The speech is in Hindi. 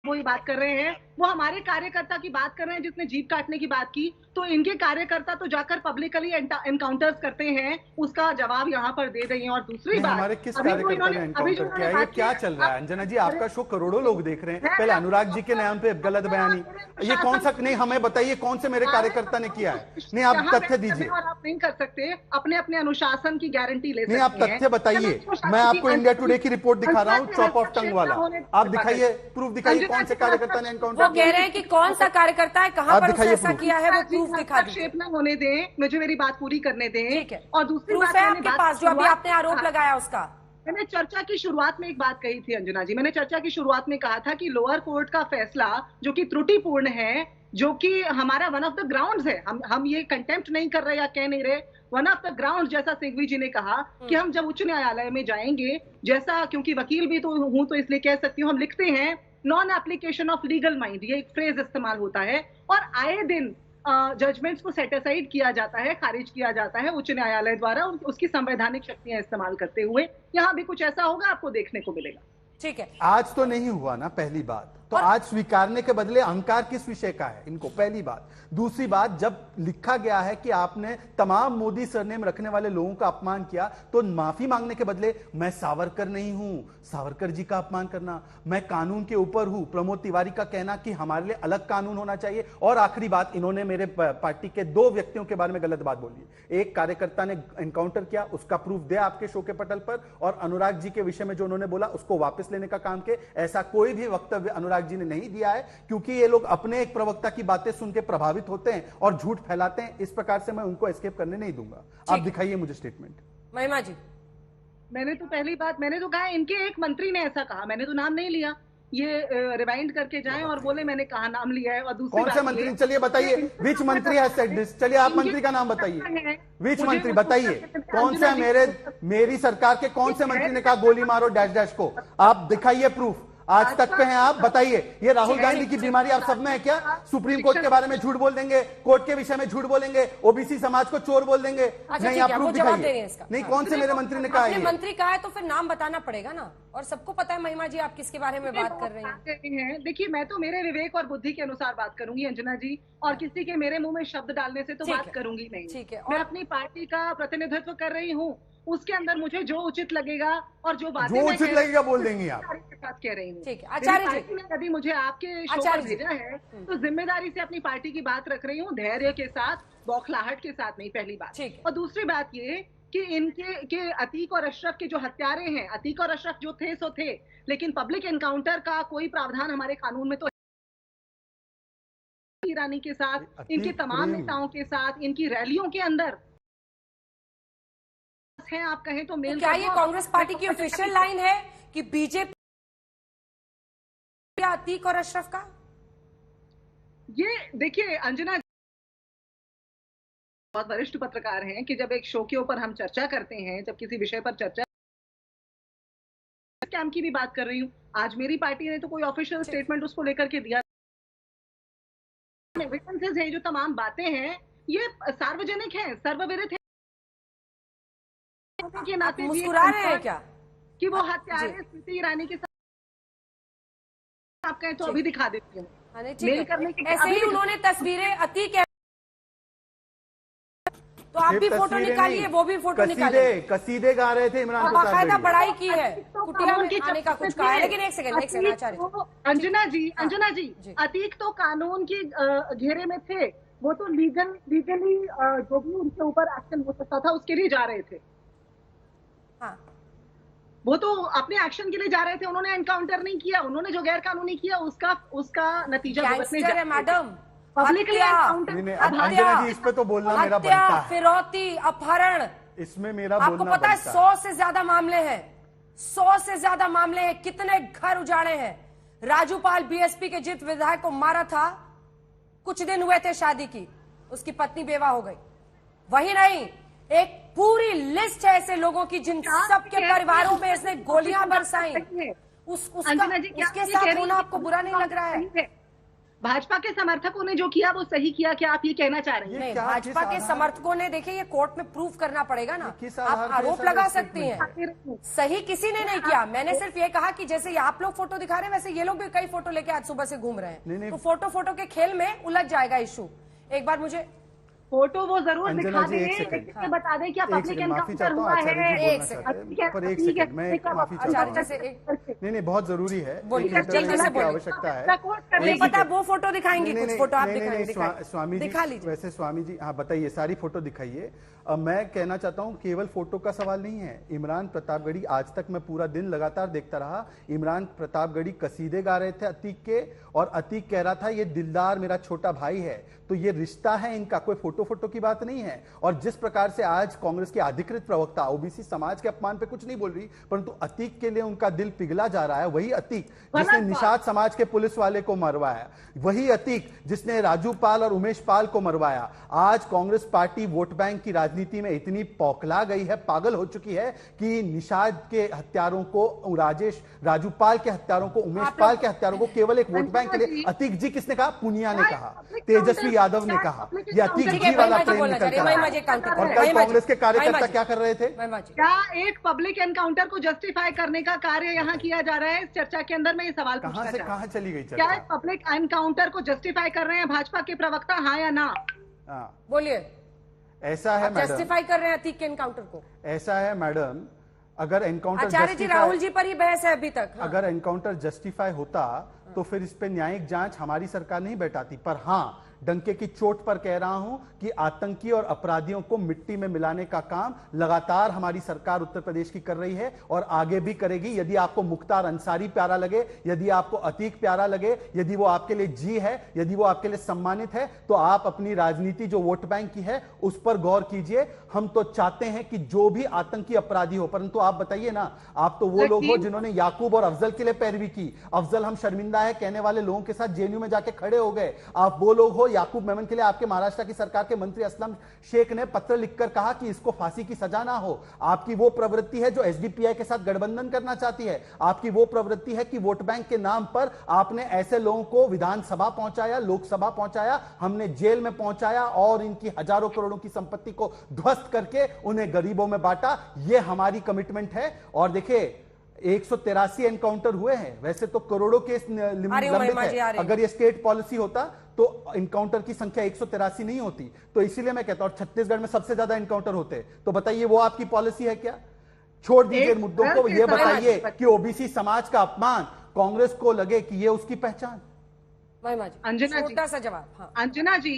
वो ही बात कर रहे हैं, वो हमारे कार्यकर्ता की बात कर रहे हैं जिसने जीप काटने की बात की। तो इनके कार्यकर्ता तो जाकर पब्लिकली एनकाउंटर्स करते हैं, उसका जवाब यहाँ पर दे रही हैं। और दूसरी नहीं, बात, हमारे किस अभी कार्यकर्ता ने एनकाउंटर किया है? ये क्या चल रहा है अंजना जी? आपका शो करोड़ों लोग देख रहे हैं। पहले अनुराग जी के नाम पे गलत बयानी, ये कौन सा? नहीं, हमें बताइए कौन से मेरे कार्यकर्ता ने किया है? नहीं, आप तथ्य दीजिए। और आप नहीं कर सकते, अपने अपने अनुशासन की गारंटी ले सकते नहीं, आप तथ्य बताइए। मैं आपको इंडिया टुडे की रिपोर्ट दिखा रहा हूँ, चॉप ऑफ टंग वाला। आप दिखाइए, प्रूफ दिखाइए कौन से कार्यकर्ता ने एनकाउंटर। वो कह रहे हैं कि कौन सा कार्यकर्ता है, कहां पर उसने ऐसा किया है, वो प्रूफ दिखा दीजिए। न होने दें, मुझे मेरी बात पूरी करने दें। ठीक है, और दूसरी प्रूफ बात है आपके पास जो अभी आपने आरोप लगाया उसका? मैंने चर्चा की शुरुआत में एक बात कही थी अंजना जी, मैंने चर्चा की शुरुआत में कहा था कि लोअर कोर्ट का फैसला जो कि त्रुटिपूर्ण है, जो कि हमारा वन ऑफ द ग्राउंड्स है, हम ये कंटेम्प्ट नहीं कर रहे या कह नहीं रहे, वन ऑफ द ग्राउंड, जैसा सिंघवी जी ने कहा कि हम जब उच्च न्यायालय में जाएंगे, जैसा, क्योंकि वकील भी तो हूं तो इसलिए कह सकती हूँ, हम लिखते हैं non application of legal mind, ये एक फ्रेज इस्तेमाल होता है, और आए दिन जजमेंट्स को सेट असाइड किया जाता है, खारिज किया जाता है उच्च न्यायालय द्वारा, उसकी संवैधानिक शक्तियां इस्तेमाल करते हुए। यहाँ भी कुछ ऐसा होगा, आपको देखने को मिलेगा। ठीक है, आज तो नहीं हुआ ना, पहली बात तो आज स्वीकारने के बदले अहंकार किस विषय का है इनको, पहली बात। दूसरी बात, जब लिखा गया है कि आपने तमाम मोदी सरनेम रखने वाले लोगों का अपमान किया, तो माफी मांगने के बदले मैं सावरकर नहीं हूं, सावरकर जी का अपमान करना, मैं कानून के ऊपर हूं, प्रमोद तिवारी का कहना कि हमारे लिए अलग कानून होना चाहिए। और आखिरी बात, इन्होंने मेरे पार्टी के 2 व्यक्तियों के बारे में गलत बात बोली। एक कार्यकर्ता ने एनकाउंटर किया, उसका प्रूफ दे आपके शो के पटल पर, और अनुराग जी के विषय में जो उन्होंने बोला उसको वापस लेने का काम किया। ऐसा कोई भी वक्तव्य अनुराग जी ने नहीं दिया है, क्योंकि ये लोग अपने एक प्रवक्ता की बातें सुन के प्रभावित होते हैं और झूठ फैलाते हैं। इस प्रकार से मैं उनको एस्केप करने नहीं दूंगा। आप दिखाइए मुझे स्टेटमेंट। महिमा जी, मैंने तो पहली बात, मैंने तो कहा इनके एक मंत्री ने ऐसा कहा, मैंने तो नाम नहीं लिया, ये रिवाइंड करके जाएं और बोले मैंने कहा नाम लिया है। और दूसरी कौन से मंत्री? चलिए बताइए, विच मंत्री हैज सेड दिस? चलिए आप मंत्री का नाम बताइए, विच मंत्री बताइए, कौन सा? मेरी सरकार के कौन से मंत्री ने कहा गोली मारो डैश डैश को? आप दिखाइए प्रूफ, आज तक पे हैं आप, बताइए। ये राहुल गांधी की बीमारी आप सब में है क्या? सुप्रीम कोर्ट के बारे में झूठ बोल देंगे, कोर्ट के विषय में झूठ बोलेंगे, ओबीसी समाज को चोर बोल देंगे। नहीं, आप प्रूफ दिखाइए। नहीं, कौन से मेरे मंत्री ने कहा है? मंत्री कहा है तो फिर नाम बताना पड़ेगा ना, और सबको पता है महिमा जी आप किसके बारे में बात कर रही हैं। देखिए, मैं तो मेरे विवेक और बुद्धि के अनुसार बात करूंगी अंजना जी, और किसी के मेरे मुंह में शब्द डालने से तो बात करूंगी नहीं। ठीक है, मैं अपनी पार्टी का प्रतिनिधित्व कर रही हूँ, उसके अंदर मुझे जो उचित लगेगा और जो बातें जो उचित लगेगा बोल देंगी आप। के साथ कह रही हूँ। ठीक है, आचार्य जी ने यदि मुझे आपके शो पर भेजा है तो जिम्मेदारी से अपनी पार्टी की बात रख रही हूँ, धैर्य के साथ, बौखलाहट के साथ नहीं, पहली बात। और दूसरी बात ये कि इनके अतीक और अशरफ के जो हत्यारे हैं, अतीक और अशरफ जो थे सो थे, लेकिन पब्लिक एनकाउंटर का कोई प्रावधान हमारे कानून में तो ईरानी के साथ, इनके तमाम नेताओं के साथ, इनकी रैलियों के अंदर है, आप कहें तो मेल। क्या ये कांग्रेस पार्टी की ऑफिशियल लाइन है कि बीजेपी अतीक और अशरफ का? ये देखिए अंजना, बहुत वरिष्ठ पत्रकार हैं कि जब एक शो के ऊपर हम चर्चा करते हैं, जब किसी विषय पर चर्चा, स्कैम की भी बात कर रही हूँ। आज मेरी पार्टी ने तो कोई ऑफिशियल स्टेटमेंट उसको लेकर के दिया, एविडेंसेस है, जो तमाम बातें हैं ये सार्वजनिक हैं, सर्वविदित है। आप मुस्कुरा रहे हैं क्या कि वो हत्यारे स्मृति ईरानी के साथ, आप कहें तो अभी दिखा देती हूँ। मेल करने के ऐसे ही उन्होंने तस्वीरें अतीक, तो आप भी फोटो निकालिए, वो भी फोटो निकालिए। कसीदे गा रहे थे इमरान, बाकायदा बड़ाई की है, कुटिया में आने का कुछ कहा है। लेकिन एक सेकंड आचार्य, अंजना जी, अतीक तो कानून की घेरे में थे, वो तो लीगली जो भी उनके ऊपर एक्शन हो सकता था उसके लिए जा रहे थे। हाँ, वो तो अपने एक्शन के लिए जा रहे थे, उन्होंने एनकाउंटर नहीं किया, उन्होंने जो गैर कानूनी किया उसका नतीजा भुगतने जा रहे थे। मैडम, अंजना जी, इस पे तो बोलना मेरा बनता है। फिरौती, अपहरण, इसमें मेरा आपको बोलना पता है 100 से ज्यादा मामले हैं, 100 से ज्यादा मामले हैं। कितने घर उजाड़े हैं। राजूपाल बीएसपी के जित विधायक को मारा था, कुछ दिन हुए थे शादी की, उसकी पत्नी बेवा हो गई। वही नहीं, एक पूरी लिस्ट है ऐसे लोगों की जिन सबके परिवारों में इसने गोलियां बरसाई। उसके साथ होना आपको बुरा नहीं लग रहा है? भाजपा के समर्थकों ने जो किया वो सही किया, क्या आप ये कहना चाह रही हैं? नहीं, क्या, भाजपा किस के आधार- समर्थकों ने, देखिए ये कोर्ट में प्रूफ करना पड़ेगा ना, किस आप आधार पे आरोप ऐसा लगा स्टेटमेंट सकती है? हैं। सही किसी ने नहीं किया, मैंने सिर्फ ये कहा कि जैसे आप लोग फोटो दिखा रहे हैं वैसे ये लोग भी कई फोटो लेके आज सुबह से घूम रहे नहीं, हैं, तो फोटो के खेल में उलझ जाएगा इशू। एक बार मुझे फोटो वो जरूर अंजना दिखा जी, दें, एक सेकंड। लेकिन ये बता दें कि एक पब्लिक सेकंड, माफी एनकाउंटर चाहता हूँ हुआ आचार्य जी है। बोलना एक सेकंड, चाहते हैं, पर एक ठीक है, सेकंड मैं ठीक है, माफी चाहता आचार्य हूँ। से नहीं बहुत जरूरी है, बोलिए, एक जल्दी से इंटरवेंशन की बोलिए। आवश्यकता है। नहीं पता, वो फोटो दिखाएंगे, कुछ फोटो आप दिखाएंगे, स्वामी जी, दिखा लीजिए। वैसे स्वामी जी हाँ बताइए, सारी फोटो दिखाइए। अब मैं कहना चाहता हूं केवल फोटो का सवाल नहीं है। इमरान प्रतापगढ़ी, आज तक मैं पूरा दिन लगातार देखता रहा, इमरान प्रतापगढ़ी कसीदे गा रहे थे अतीक के, और अतीक कह रहा था ये दिलदार मेरा छोटा भाई है। तो ये रिश्ता है इनका, कोई फोटो की बात नहीं है। और जिस प्रकार से आज कांग्रेस के अधिकृत प्रवक्ता ओबीसी समाज के अपमान पे कुछ नहीं बोल रही, परंतु अतीक के लिए उनका दिल पिघला जा रहा है। वही अतीक जिसने निषाद समाज के पुलिस वाले को मरवाया, वही अतीक जिसने राजू पाल और उमेश पाल को मरवाया। आज कांग्रेस पार्टी वोट बैंक की राजनीति में इतनी पौखला गई है, पागल हो चुकी है कि निषाद के हत्यारों को, राजू पाल के हत्यारों को, उमेश पाल के हत्यारों को केवल एक वोट बैंक के लिए, अतीक जी किसने कहा? पुनिया ने कहा, तेजस्वी यादव ने कहा, ये अतीक जी वाला प्रेम निकल कर आया। और कल कांग्रेस के कार्यकर्ता क्या कर रहे थे? क्या एक पब्लिक एनकाउंटर को जस्टिफाई करने का कार्य यहाँ किया जा रहा है? इस चर्चा के अंदर मैं ये सवाल पूछना कहां से चाहता हूं। कहां चली गई क्या चर्चा? एक पब्लिक एनकाउंटर को जस्टिफाई कर रहे हैं भाजपा के प्रवक्ता, हाँ या ना? हाँ, बोलिए, ऐसा है मैडम, जस्टिफाई कर रहे हैं अतीक के एनकाउंटर को? ऐसा है मैडम, अगर एनकाउंटर आचार्य जी, राहुल जी पर ही बहस है अभी तक। हाँ। अगर एनकाउंटर जस्टिफाई होता तो फिर इस पे न्यायिक जांच हमारी सरकार नहीं बैठाती। पर हां, डंके की चोट पर कह रहा हूं कि आतंकी और अपराधियों को मिट्टी में मिलाने का काम लगातार हमारी सरकार उत्तर प्रदेश की कर रही है और आगे भी करेगी। यदि आपको मुख्तार अंसारी प्यारा लगे, यदि आपको अतीक प्यारा लगे, यदि वो आपके लिए जी है, यदि वो आपके लिए सम्मानित है, तो आप अपनी राजनीति जो वोट बैंक की है उस पर गौर कीजिए। हम तो चाहते हैं कि जो भी आतंकी अपराधी हो, परंतु आप बताइए ना, आप तो वो लोग हो जिन्होंने याकूब और अफजल के लिए पैरवी की। अफजल हम शर्मिंदा है कहने वाले लोगों के साथ जेएनयू में जाके खड़े हो गए। आप वो लोग हो, याकूब मेमन के लिए आपके महाराष्ट्र की सरकार के मंत्री असलम शेख ने पत्र लिखकर कहा कि इसको फांसी की सजा ना हो। आपकी वो प्रवृत्ति है जो एसडीपीआई के साथ गठबंधन करना चाहती है। आपकी वो प्रवृत्ति है कि वोट बैंक के नाम पर आपने ऐसे लोगों को विधानसभा पहुंचाया, लोकसभा पहुंचाया, हमने जेल में पहुंचाया और इनकी हजारों करोड़ों की संपत्ति को ध्वस्त करके उन्हें गरीबों में बांटा। यह हमारी कमिटमेंट है। और देखिए 183 एनकाउंटर हुए हैं, वैसे तो करोड़ों केस लंबित है। अगर ये स्टेट पॉलिसी होता तो एनकाउंटर की संख्या 183 नहीं होती। तो इसीलिए मैं कहता हूं, छत्तीसगढ़ में सबसे ज्यादा एनकाउंटर होते। तो बताइए वो आपकी पॉलिसी है क्या? छोड़ दीजिए मुद्दों को, ये बताइए कि ओबीसी समाज का अपमान कांग्रेस को लगे कि ये उसकी पहचान। अंजना जी, छोटा सा जवाब। हाँ। अंजना जी,